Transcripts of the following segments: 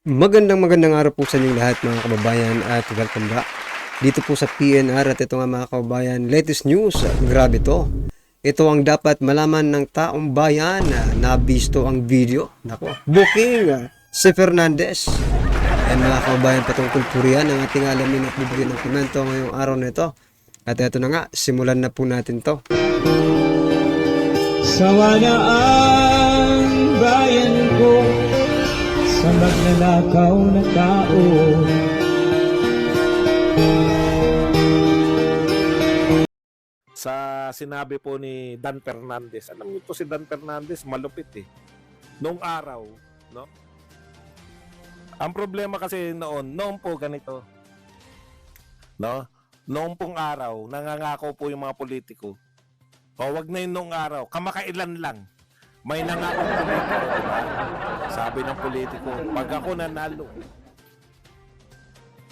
Magandang araw po sa inyong lahat mga kababayan at welcome back dito po sa PNR. At ito nga mga kababayan, latest news, grabe to. Ito ang dapat malaman ng taong bayan na nabisto ang video. Nako, booking si Fernandez. Ay mga kababayan, patungkol po riyan ang ating alamin at bibigyan ng komento ngayong araw na ito. At ito na nga, simulan na po natin to. Sawa na ang bayan ko sa magnanakaw na tao. Sa sinabi po ni Dan Fernandez, alam niyo po si Dan Fernandez, malupit eh. Noong araw, no? Ang problema kasi noon po ganito. No? Noong pong araw, nangangako po yung mga politiko. O wag na yun noong araw, kamakailan lang. May nangakong politiko, diba? Sabi ng politiko, pag ako nanalo,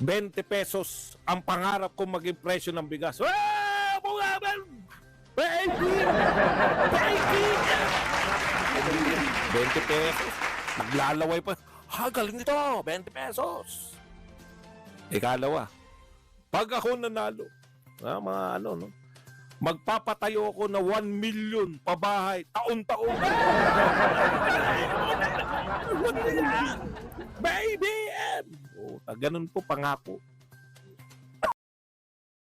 20 pesos ang pangarap ko maging presyo ng bigas. Ah! Bungaban! Baby! Baby! 20 pesos. Naglalaway pa. Ha, galing nito. 20 pesos. Ikalawa, pag ako nanalo, mga ano, no? Magpapatayo ako na 1 million pabahay taon-taon. Baby! Ganun po pangako.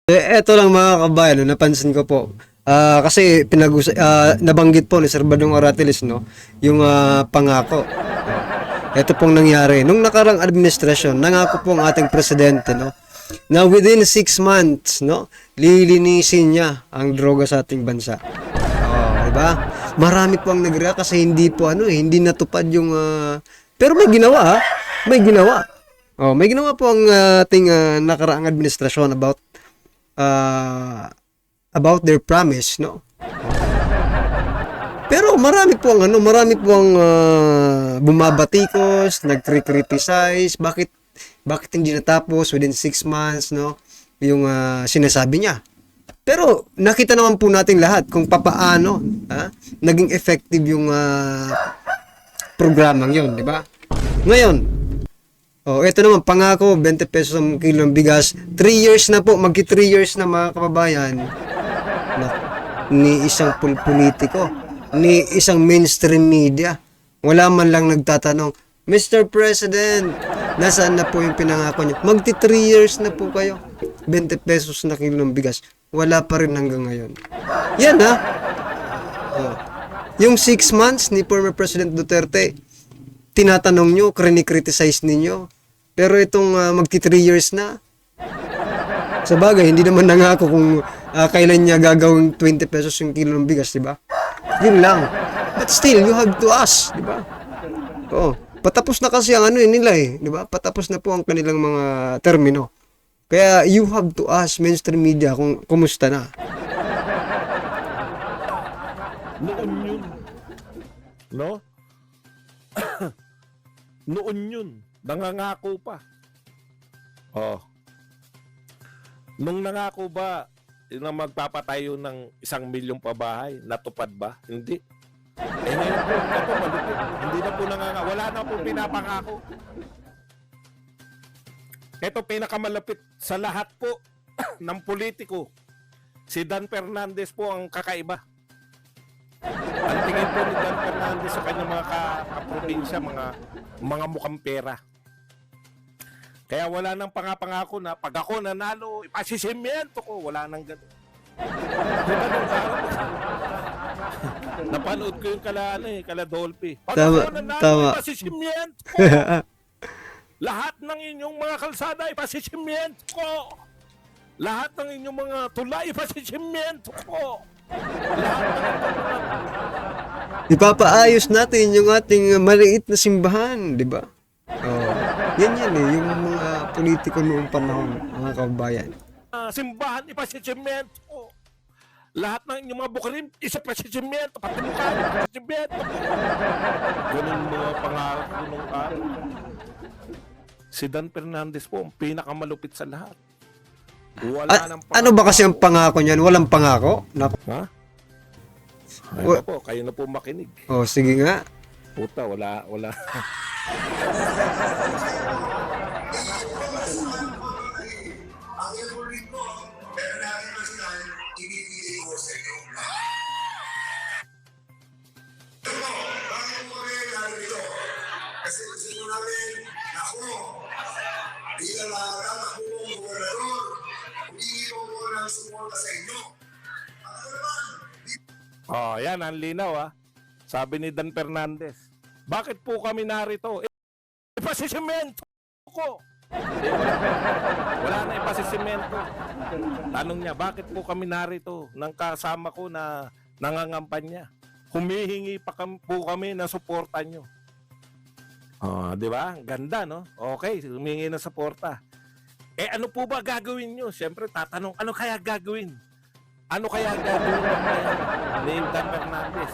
Eto lang mga kabayan, napansin ko po. Kasi nabanggit po ni Sir Badong Oratiles, no, yung pangako. Ito pong nangyari nung nakarang administrasyon, nangako po ang ating presidente, no, na within 6 months, no, lilinisin niya ang droga sa ating bansa. Diba? Marami po ang nag-react kasi hindi po hindi natupad yung pero may ginawa, may ginawa. May ginawa po ang ating nakaraang administrasyon about their promise, no? Pero marami po ang bumabatikos, nagkri-criticize, bakit hindi natapos within 6 months, no? Yung sinasabi niya. Pero nakita naman po natin lahat kung papaano naging effective yung programang 'yon, di ba? Ngayon, ito naman pangako 20 pesos ang kilo ng bigas. 3 years na po, magki 3 years na mga kababayan. Ni isang politiko, ni isang mainstream media, wala man lang nagtatanong, Mr. President, nasaan na po yung pinangako niyo? Magti 3 years na po kayo. 20 pesos na kilo ng bigas. Wala pa rin hanggang ngayon. Yan yung 6 months ni former President Duterte, tinatanong nyo, criticize ninyo. Pero itong magti 3 years na, sa bagay, hindi naman nangako kung kailan niya gagawing 20 pesos yung kilo ng bigas, di ba? Yun lang. But still, you have to ask, di ba? Patapos na kasi ang nila di ba? Patapos na po ang kanilang mga termino. Kaya you have to ask mainstream media kung kumusta na. Noon yun. No? Noon yun. Nangangako pa. Nung nangako ba na magpapatayo ng 1 milyong pabahay, natupad ba? Hindi. Ngayon po, ito malupit. Hindi na po nangangako. Wala na po pinapangako. Ito pinakamalapit sa lahat po ng politiko. Si Dan Fernandez po ang kakaiba. Ang tingin po ni Dan Fernandez sa kanyang mga kaprobinsya, mga mukhang pera. Kaya wala nang pangako na pag ako nanalo, ipasisimyento ko. Wala nang gano'n. Diba nung araw? Napanood ko yung kala Dolphy. Pag ako nanalo, ipasisimyento ko. Lahat ng inyong mga kalsada, ipasisimyento ko. Lahat ng inyong mga tulay, ipasisimyento ko. Ipapaayos natin yung ating maliit na simbahan, di ba? Yan yung mga politiko noong panahon, mga kababayan. Simbahan, ipasisimyento ko. Lahat ng inyong mga bukirin, ipasisimyento. Pati mukha, ipasisimyento ko. Ganun mga pangarap ko nung araw. Si Dan Fernandez po ang pinakamalupit sa lahat. Wala nang pangako. Ano ba kasi ang pangako niyan? Walang pangako? Ha? Ayun po, kayo na po makinig. Sige nga. Puta, wala. namin, ako, bilang nakakatapong gobernador, hindi ko po ng suporta sa inyo. Ano naman, Oh, yan, ang linaw Sabi ni Dan Fernandez, bakit po kami narito? Ipasisimento ko. Hindi, wala na ipasisimento. Tanong niya, bakit po kami narito ng kasama ko na nangangampanya? Humihingi pa po kami ng suporta nyo. Oh, di ba? Ganda, no? Okay, humingi ng suporta. Ano po ba gagawin nyo? Siyempre, tatanong, ano kaya gagawin? Ano kaya gagawin ni Dan Fernandez?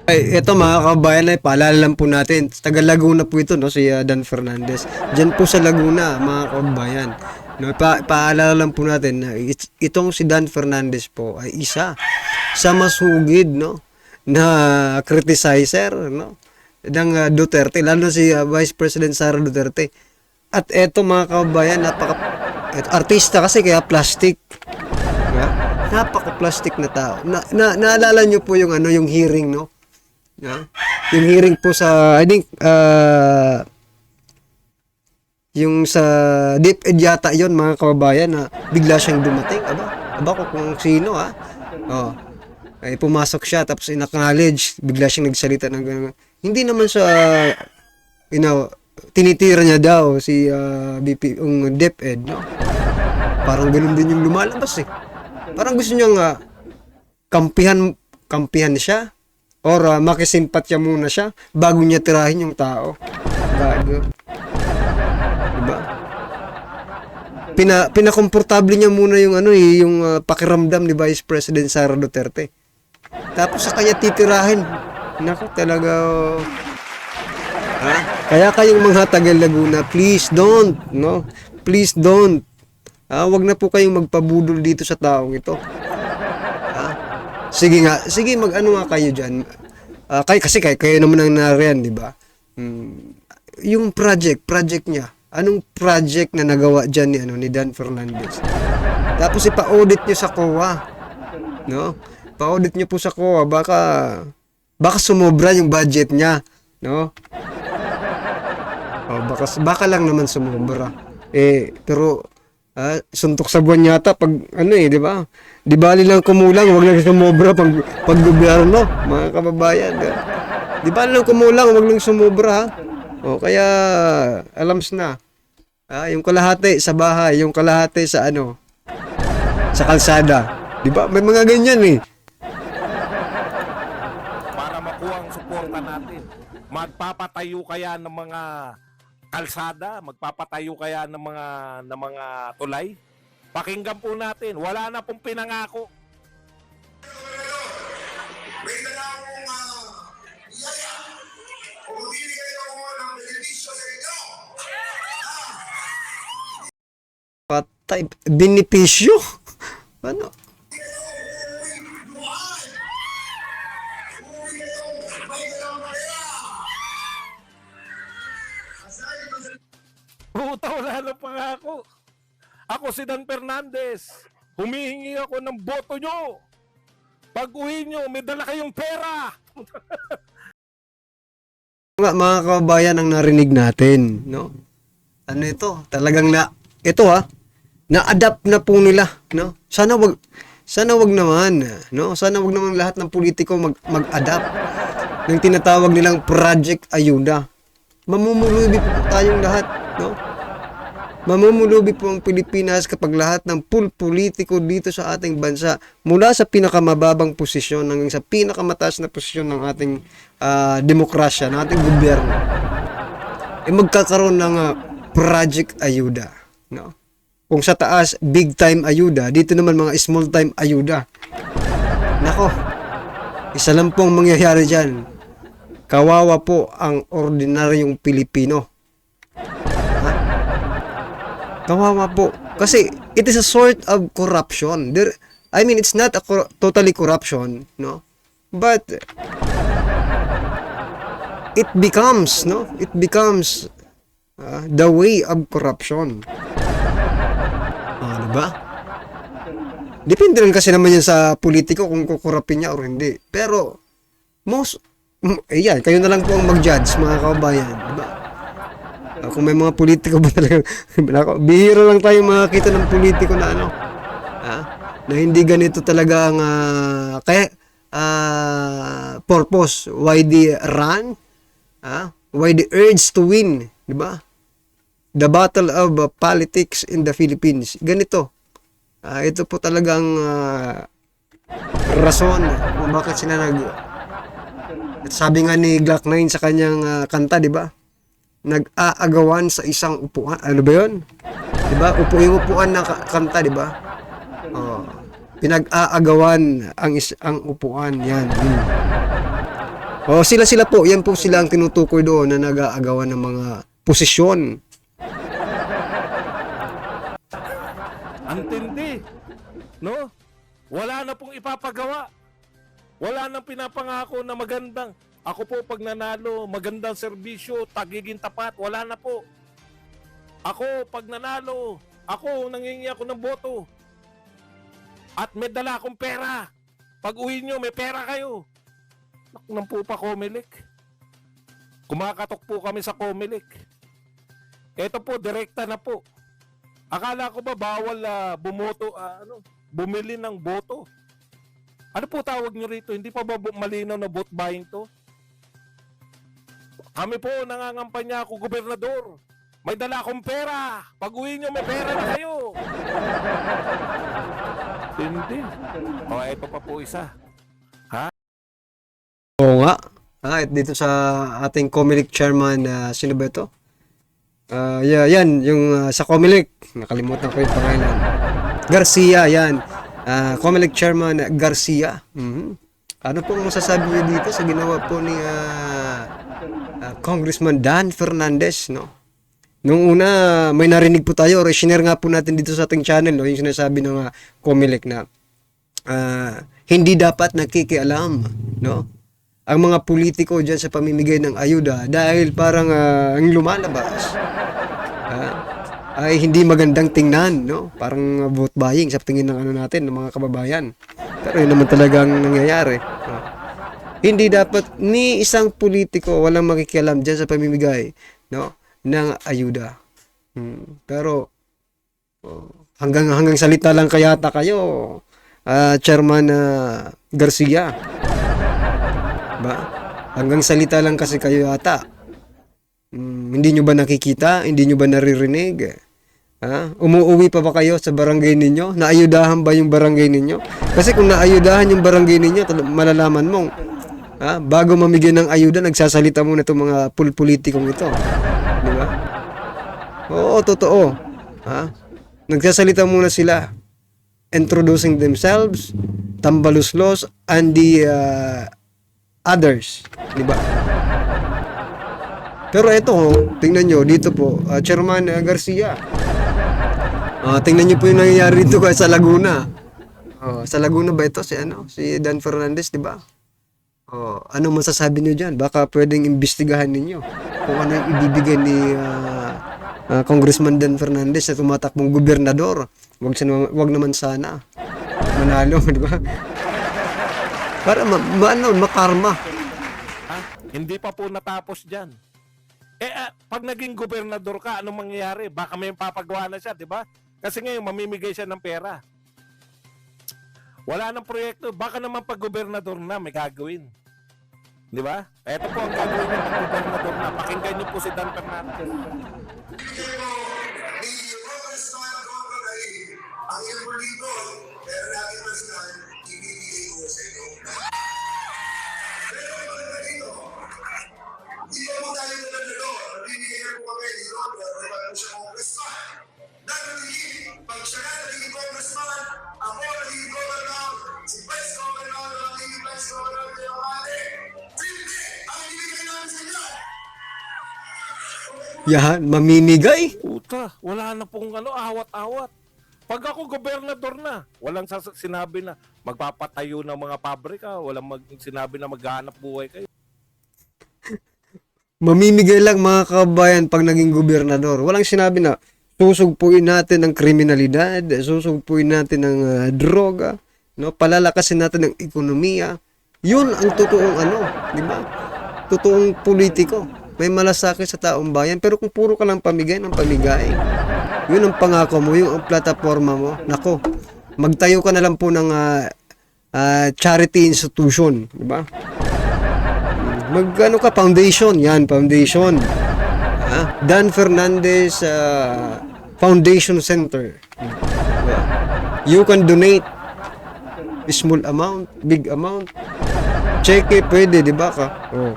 Ay, ito mga kabayan ay paalala lang po natin. Taga Laguna po ito, no, si Dan Fernandez. Diyan po sa Laguna, mga kabayan. No, paalala lang po natin na itong si Dan Fernandez po ay isa sa masugid, no, na criticizer, no, ng Duterte, lalo na si Vice President Sara Duterte. At eto mga kabayan, artista kasi kaya plastic. Diba? Napaka-plastic na tao. Naalala nyo po yung yung hearing, no? Yeah. Yung hearing po sa, I think, yung sa DepEd yata yon mga kababayan, na bigla siyang dumating. Aba ko kung sino, Oh. Ay, pumasok siya, tapos in-acknowledge, bigla siyang nagsalita ng gano'n. Hindi naman siya, tinitira niya daw si BP, yung DepEd, no? Parang gano'n din yung lumalabas, Parang gusto niyang kampihan siya or makisimpatya muna siya bago niya tirahin yung tao. Bago. Diba? Pinakomportable niya muna yung yung pakiramdam ni Vice President Sara Duterte. Tapos sa kanya titirahin. Naku, talaga. Kaya kayong mga taga Laguna, please don't, no? Please don't. Wag na po kayong magpabudol dito sa taong ito. Sige mag-ano nga kayo diyan. Kasi kayo naman ang nariyan, di ba? Yung project niya. Anong project na nagawa diyan ni Dan Fernandez? Tapos ipa-audit niyo sa COA. No? Pa-audit niyo po sa COA, baka sumobra yung budget niya, no? Baka lang naman sumobra. Pero suntok sa buwan yata pag di ba? Di bali lang kumulang, wag lang sumobra pag gobyerno, mga kababayan. Di bali lang kumulang, wag lang sumobra, kaya alams na. Yung kalahati sa bahay, yung kalahati sa sa kalsada. Di ba? May mga ganyan Para makuha ang suporta natin, magpapatayo kaya ng mga kalsada, magpapatayo kaya ng mga tulay? Pakinggan po natin, wala na pong pinangako. may dala akong iyaya. Kung bibigay ako ng benepisyo sa inyo. Patay, benepisyo? Ano? Puta, wala na pangako. Ako si Dan Fernandez. Humihingi ako ng boto nyo. Pag uwi nyo, may dala kayong pera. Mga kababayan ang narinig natin, no? Ano ito? Talagang na-adapt na po nila, no? Sana wag naman, no? Sana wag naman lahat ng politiko mag-adapt ng tinatawag nilang Project Ayuda. Mamumulubi po tayong lahat, no? Mamumulubi po ang Pilipinas kapag lahat ng politiko dito sa ating bansa, mula sa pinakamababang posisyon hanggang sa pinakamataas na posisyon ng ating demokrasya, ng ating gobyerno, magkakaroon ng Project Ayuda, no? Kung sa taas, big time ayuda, dito naman mga small time ayuda. Nako, isa lang pong mangyayari dyan. Kawawa po ang ordinaryong Pilipino. Kawawa po. Kasi it is a sort of corruption. It's not totally corruption, no? But it becomes, no? It becomes the way of corruption. Diba? Depende rin kasi naman yan sa politiko kung kukurapin niya o hindi. Pero, kayo na lang po ang mag-judge, mga kababayan. Diba? Kung may mga politiko ba talaga, nako, bihira lang tayo makakita ng politiko na ano, na hindi ganito talaga ang purpose, why the run, why the urge to win, di ba? The battle of politics in the Philippines. Ganito. Ito po talagang rason kung bakit sila at sabi nga ni Glock 9 sa kanyang kanta, di ba? Nag-aagawan sa isang upuan. Ano ba 'yon? 'Di ba? Yung upuan na kanta, 'di ba? Pinag-aagawan ang upuan 'yan. Sila po, 'yan po sila ang tinutukoy doon na nag-aagawan ng mga posisyon. Antindi. No? Wala na pong ipapagawa. Wala nang pinapangako na magandang. Ako po pag nanalo, magandang serbisyo, tagiging tapat, wala na po. Ako pag nanalo, nangingi ako ng boto. At may dala akong pera. Pag uwi nyo, may pera kayo. Naku nang po pa Comelec. Kumakatok po kami sa Comelec. Ito po, direkta na po. Akala ko ba bawal bumoto, bumili ng boto? Ano po tawag nyo rito? Hindi pa ba malinaw na vote buying to? Kami po, nangangampanya ako, gobernador. May dala akong pera. Pag uwi nyo, may pera na kayo. Hindi. Ito pa po isa. Oo nga. Dito sa ating Comelec chairman, sino ba ito? Yan, yung sa Comelec. Nakalimutan ko yung pangalan. Garcia, yan. Comelec chairman Garcia. Ano po masasabi niyo dito sa ginawa po ni Congressman Dan Fernandez, no? Nung una, may narinig po tayo, or sinare nga po natin dito sa ating channel, no? Yung sinasabi ng Comelec na hindi dapat nakikialam, no? Ang mga politiko dyan sa pamimigay ng ayuda dahil parang ang lumalabas ay hindi magandang tingnan, no? Parang vote buying sa tingin ng natin, ng mga kababayan. Pero yun naman talagang nangyayari. Hindi dapat ni isang politiko walang makikialam dyan sa pamimigay, no, ng ayuda. Pero hanggang salita lang kayata kayo, Chairman Garcia. Ba? Hanggang salita lang kasi kayo yata. Hindi nyo ba nakikita? Hindi nyo ba naririnig? Umuuwi pa ba kayo sa barangay ninyo? Naayudahan ba yung barangay ninyo? Kasi kung naayudahan yung barangay ninyo, malalaman mong bago mamigay ng ayuda, nagsasalita muna itong mga politikong ito. Di ba? Oo, totoo. Nagsasalita muna sila. Introducing themselves, tambaluslos, and the others. Di ba? Pero ito, tingnan nyo, dito po, Chairman Garcia. Tingnan nyo po yung nangyayari dito sa Laguna. Sa Laguna ba ito? Si Dan Fernandez, di ba? Ano masasabi niyo diyan? Baka pwedeng imbestigahan ninyo kung ano yung ibibigay ni Congressman Dan Fernandez na tumatakbong gobernador. Wag naman sana manalo, di ba? Para makarma. Hindi pa po natapos diyan. Pag naging gobernador ka, anong mangyayari? Baka may papagawa na siya, di ba? Kasi ngayon mamimigay siya ng pera. Wala nang proyekto. Baka naman pag gobernador na, may gagawin. Di ba? Ito po ang gagawin niya pag gobernador na. Pakinggan niyo po si Dan Fernandez. Ang iyong linggo, pero lagi mas na ibibigay ko sa inyo. Pero pagdating dito, hindi mo tayo nanalo. Nabibigay ko kami dito, pero naman siya congressman. Nagiging, pag siya na nagiging congressman, ako nagiging governor, si Vice Governor, nagiging Vice Governor de Orale. Hindi! Ang ibigay namin sa inyo! Yan, mamimigay. Puta, wala na pong awat-awat. Pag ako gobernador na, walang sinabi na magpapatayo ng mga pabrika, walang sinabi na maghahanap buhay kayo. Mamimigay lang mga kabayan pag naging gobernador. Walang sinabi na susugpuin natin ang kriminalidad, susugpuin natin ang droga, no? Palalakasin natin ang ekonomiya. Yun ang totoong di ba? Totoong politiko. May malasakit sa taong bayan. Pero kung puro ka lang pamigay ng pamigay, yun ang pangako mo, yung ang plataforma mo, nako, magtayo ka na lang po ng charity institution, di ba? Magano ka, foundation, yan, foundation. Dan Fernandez Foundation Center. Diba? You can donate small amount, big amount. Cheque, pwede, di ba ka? Oh.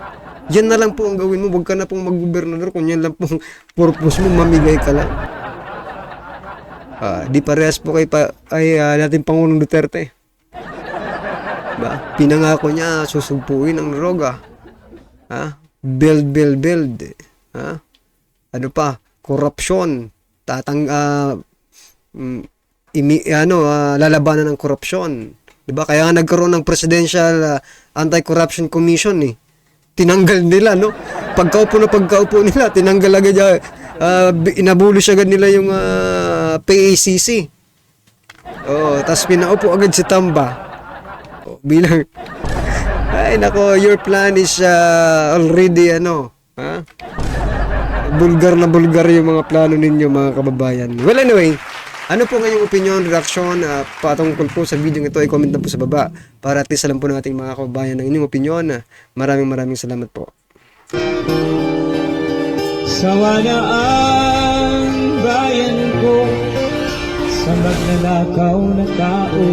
Yan na lang po ang gawin mo. Huwag ka na pong mag-gobernador kung yan lang pong purpose mo, mamigay ka lang. Di parehas po kay dating Pangulong Duterte. Diba? Pinangako niya, susugpuin ang droga. Build. Ano pa? Korupsyon. Lalabanan ng korupsyon. Diba? Kaya nga nagkaroon ng Presidential Anti-Corruption Commission eh. Tinanggal nila, no? Pagkaupo nila, tinanggal agad, inabolish agad nila yung PACC. Tapos pinaupo agad si Tamba. Bilang, ay nako, your plan is already, bulgar na bulgar yung mga plano ninyo, mga kababayan. Well, anyway, ano po ngayong opinion, reaction, patungkol po sa video ito, i-comment na po sa baba para at least alam po ng ating mga kababayan ng inyong opinion. Maraming salamat po. Sawa na ang bayan ko sa magnanakaw na tao.